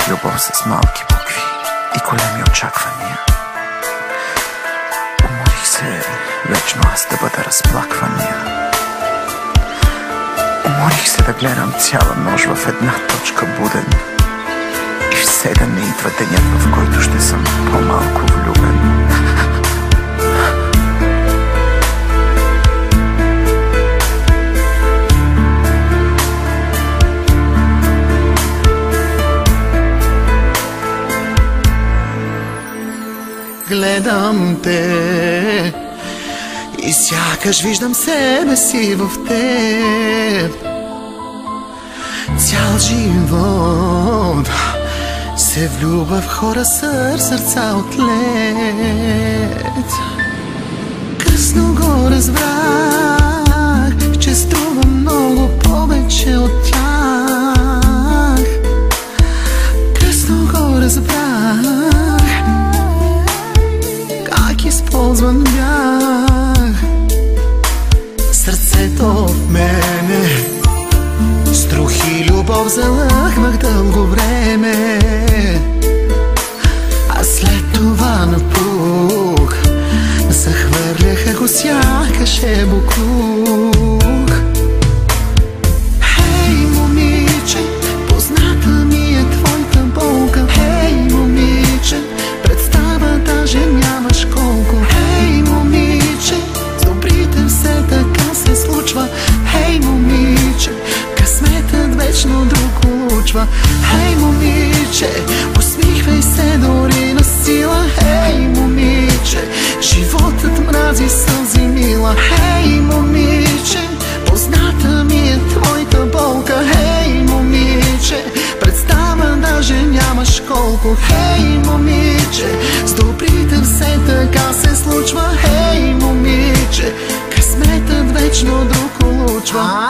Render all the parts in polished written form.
любов с малки букви и големи очаквания. Уморих се вечно аз да бъда разплаквания. Уморих се да гледам цяла нощ в една точка буден и все да не идва денят, в който ще съм по-малко влюбен. Гледам те и сякаш виждам себе си в теб. Цял живот се влюбва в хора с сърца от лед. Късно го разбрах, че струва много повече от тях. Късно го разбрах, използван бях. Сърцето в мене струх и любов залъхвах дълго време, а след това напух, захвърляха го сякаш е буклук. Хей, момиче, позната ми е твоята болка. Хей, момиче, представа даже нямаш колко. Хей, момиче, с добрите все така се случва. Хей, момиче, късметът вечно друг улучва. Хей, момиче, усмихвай се дори на сила. Хей, момиче, животът мрази сълзи мила. Хей, момиче, позната ми е твоята болка. Хей, момиче, представа даже нямаш колко. Хей, момиче, с добрите все така се случва. Хей, момиче, късметът вечно друг улучва.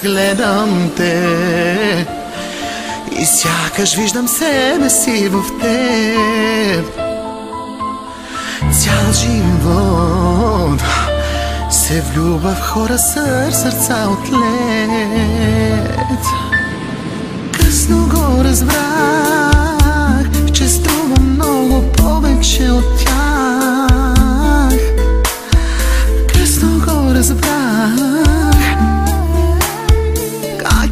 Гледам те и сякаш виждам себе си в теб. Цял живот се влюбва в хора с сърца от лед. Късно го разбрах, че струва много повече от тях. Късно го разбрах,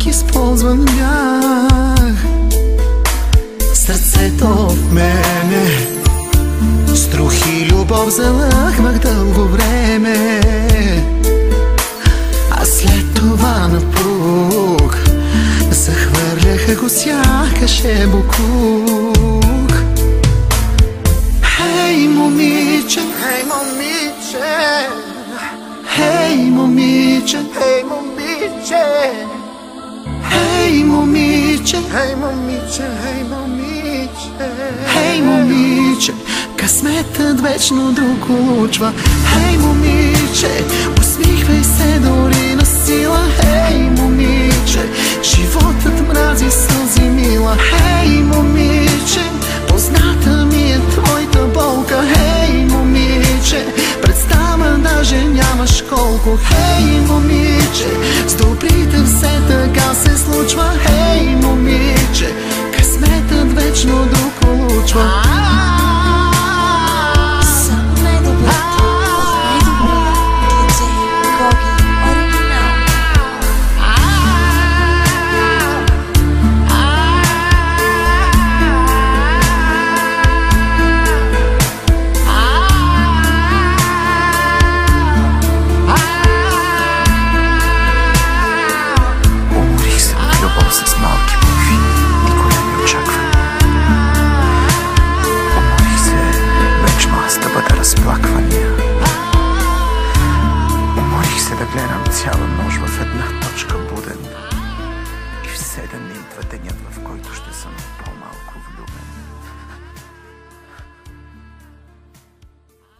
използван бях. Сърцето в мене струх и любов залъхвах дълго време, а след това напух, захвърляха го сякаш е буклук. Хей, момиче, хей, момиче, хей, момиче, хей, момиче, хей, момиче, хей, момиче, хей, момиче, хей, момиче, късметът вечно друг улучва. Хей, момиче, усмихвай се дори на сила. Хей, момиче,